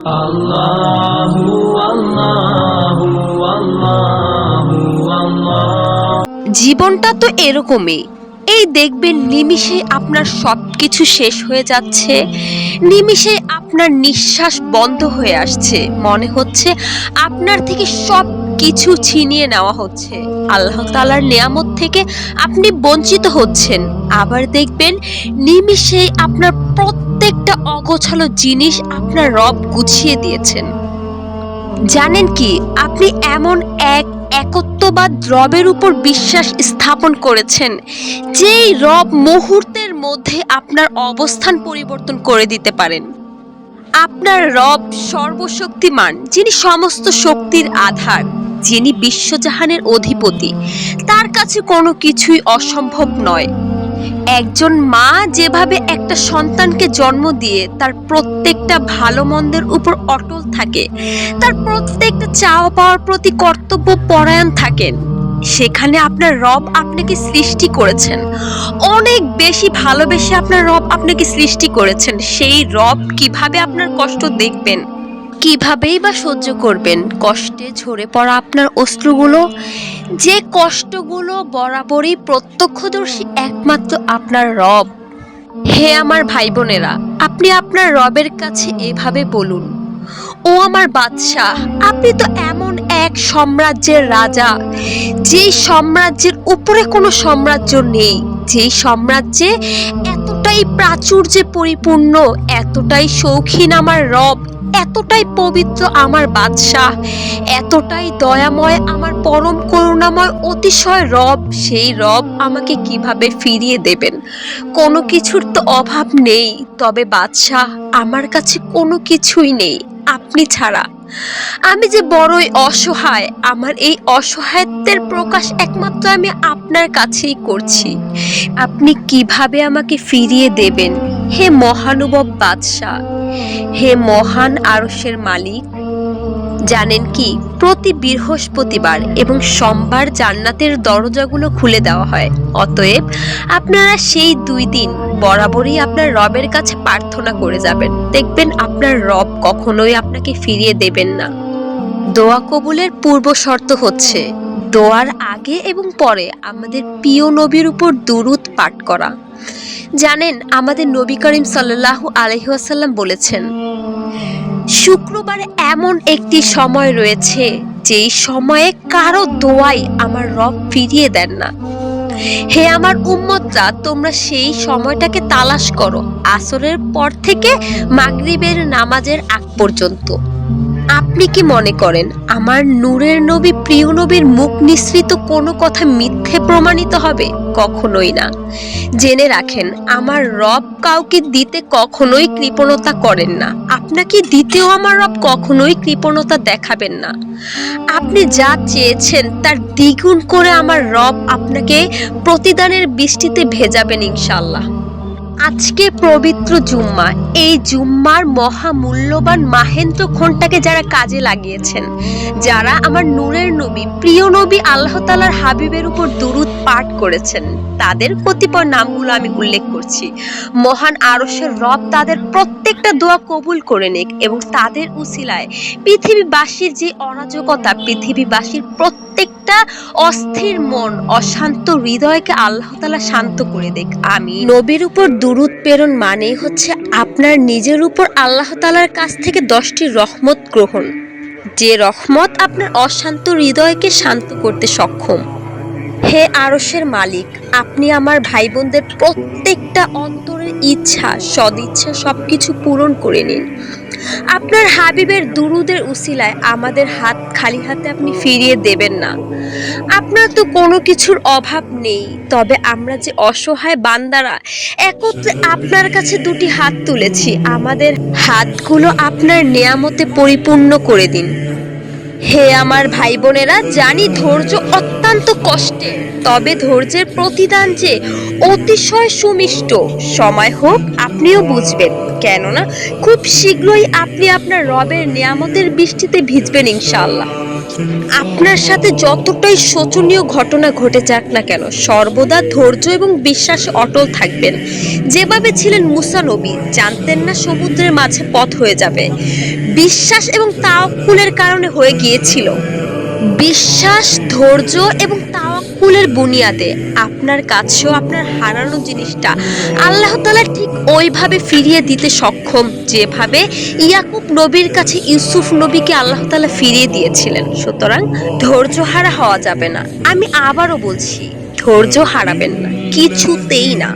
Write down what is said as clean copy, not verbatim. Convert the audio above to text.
আল্লাহু আল্লাহু আল্লাহু আল্লাহ। জীবনটা তো এরকমই। এই দেখবেন নিমিষে আপনার সবকিছু শেষ হয়ে যাচ্ছে, নিমিষে আপনার নিঃশ্বাস বন্ধ হয়ে আসছে, মনে হচ্ছে আপনার থেকে সব কিছু ছিনিয়ে নেওয়া হচ্ছে, আল্লাহ তাআলার নিয়ামত থেকে আপনি বঞ্চিত হচ্ছেন। আবার দেখবেন নিমিষেই আপনার প্রত্যেকটা অগোছালো জিনিস আপনার রব গুছিয়ে দিয়েছেন। জানেন কি, আপনি এমন এক একত্ববাদ রবের উপর বিশ্বাস স্থাপন করেছেন, যেই রব মুহূর্তের মধ্যে আপনার অবস্থান পরিবর্তন করে দিতে পারেন। আপনার রব সর্বশক্তিমান, যিনি সমস্ত শক্তির আধার, যিনি বিশ্বজাহানের অধিপতি। তার কাছে কোনো কিছুই অসম্ভব নয়। একজন মা যেভাবে একটা সন্তানকে জন্ম দিয়ে তার প্রত্যেকটা ভালো মন্দের উপর অটল থাকে, তার প্রত্যেকটা চাওয়া পাওয়ার প্রতি কর্তব্য পরায়ণ থাকেন, সেখানে আপনার রব আপনাকে সৃষ্টি করেছেন, অনেক বেশি ভালোবেসে আপনার রব আপনাকে সৃষ্টি করেছেন। সেই রব কিভাবে আপনার কষ্ট দেখবেন, কিভাবেই বা সহ্য করবেন কষ্টে ঝরে পড়া আপনার অশ্রুগুলো, যে কষ্টগুলো বরাবরই প্রত্যক্ষদর্শী একমাত্র আপনার রব। হে আমার ভাই বোনেরা, আপনি আপনার রবের কাছে এভাবে বলুন, ও আমার বাদশাহ, আপনি তো এমন এক সাম্রাজ্যের রাজা, যেই সাম্রাজ্যের উপরে কোনো সাম্রাজ্য নেই, যেই সাম্রাজ্যে এতটাই প্রাচুর্যে পরিপূর্ণ, এতটাই শৌখিন আমার রব, এতটাই পবিত্র আমার বাদশাহ, এতটাই দয়াময় আমার পরম করুণাময় অতিশয় রব। সেই রব আমাকে কিভাবে ফিরিয়ে দেবেন? কোনো কিছুর তো অভাব নেই, তবে বাদশাহ আমার কাছে কোনো কিছুই নেই আপনি ছাড়া। আমি যে বড়ই অসহায়, আমার এই অসহায়ত্বের প্রকাশ একমাত্র আমি আপনার কাছেই করছি। আপনি কিভাবে আমাকে ফিরিয়ে দেবেন হে মহানুভব বাদশাহ, হে মহান আরশের মালিক? জানেন কি, প্রতি বৃহস্পতিবার এবং সোমবার জান্নাতের দরজাগুলো খুলে দেওয়া হয়। অতএব আপনারা সেই 2 দিন বরাবরই আপনার রবের কাছে প্রার্থনা করে যাবেন, দেখবেন আপনার রব কখনোই আপনাকে ফিরিয়ে দেবেন না। দোয়া কবুলের পূর্ব শর্ত হচ্ছে দোয়ার আগে এবং পরে আমাদের প্রিয় নবীর উপর দুরূদ পাঠ করা। জানেন, আমাদের নবী করিম সাল্লাল্লাহু আলাইহি ওয়াসাল্লাম বলেছেন, শুক্রবারে এমন একটি সময় রয়েছে যেই সময়ে কারো দোয়াই আমার রব ফিরিয়ে দেন না। হে আমার উম্মতরা, তোমরা সেই সময়টাকে তালাশ করো, আসরের পর থেকে মাগরিবের নামাজের আগ পর্যন্ত। আপনি কি মনে করেন আমার নূরের নবী, প্রিয় নবীর মুখ নিঃসৃত কোনো কথা মিথ্যে প্রমাণিত হবে? কখনোই না। জেনে রাখেন, আমার রব কাউকে দিতে কখনোই কৃপণতা করেন না, আপনাকে দিতেও আমার রব কখনোই কৃপণতা দেখাবেন না। আপনি যা চেয়েছেন তার দ্বিগুণ করে আমার রব আপনাকে প্রতিদানের বৃষ্টিতে ভেজাবেন ইনশাআল্লাহ। আজকে পবিত্র জুম্মা, এই জুম্মার মহামূল্যবান মাহেন্দ্র ক্ষণটাকে যারা কাজে লাগিয়েছেন, যারা আমার নূরের নবী, প্রিয় নবী আল্লাহ তাআলার হাবিবের উপর দুরূদ পাঠ করেছেন, তাদের কতিপয় নামগুলো আমি উল্লেখ করছি। মহান আরশের রব তাদের প্রত্যেকটা দোয়া কবুল করে নিক এবং তাদের উসিলায় পৃথিবীবাসীর যে অরাজকতা, পৃথিবীবাসীর প্রত্যেকটা অস্থির মন, অশান্ত হৃদয়কে আল্লাহ তাআলা শান্ত করে দেখ। আমি নবীর উপর দুরূদ প্রেরণ মানেই হচ্ছে আপনার নিজের উপর আল্লাহ তাআলার কাছ থেকে 10টি রহমত গ্রহণ, যে রহমত আপনার অশান্ত হৃদয়কে শান্ত করতে সক্ষম। হে আরশের মালিক, আপনি আমার ভাই বোনদের প্রত্যেকটা অন্তরের ইচ্ছা, সদিচ্ছা সবকিছু পূরণ করে নিন। আপনার হাবিবের দুরূদের উসিলায় আমাদের হাত খালি হাতে আপনি ফিরিয়ে দেবেন না। আপনার তো কোনো কিছুর অভাব নেই, তবে আমরা যে অসহায় বান্দারা একত্রে আপনার কাছে 2টি হাত তুলেছি, আমাদের হাতগুলো আপনার নেয়ামতে পরিপূর্ণ করে দিন। হে আমার ভাই বোনেরা, জানি ধৈর্য অত্যন্ত কষ্টের, তবে ধৈর্যের প্রতিদান যে অতিশয় সুমিষ্ট। সময় হোক, আপনিও বুঝবেন। কেননা খুব শীঘ্রই আপনি আপনার রবের নিয়ামতের বৃষ্টিতে ভিজবেন ইনশাআল্লাহ। আপনার সাথে যতটাই শোচনীয় ঘটনা ঘটে যাক না কেন, সর্বদা ধৈর্য এবং বিশ্বাসে অটল থাকবেন। যেভাবে ছিলেন মুসা নবী, জানতেন না সমুদ্রের মাঝে পথ হয়ে যাবে, বিশ্বাস এবং তাওয়াক্কুলের কারণে হয়ে গিয়েছিল। বিশ্বাস, ধৈর্য এবং তাওয়াক্কুলের বুনিয়াদে আপনার কাছেও আপনার হারানো জিনিসটা আল্লাহ তাআলা ঠিক ওইভাবে ফিরিয়ে দিতে সক্ষম, যেভাবে ইয়াকুব নবীর কাছে ইউসুফ নবীকে আল্লাহ তাআলা ফিরিয়ে দিয়েছিলেন। সুতরাং ধৈর্য হারা হওয়া যাবে না। আমি আবারও বলছি, ধৈর্য হারাবেন না, কিছুতেই না।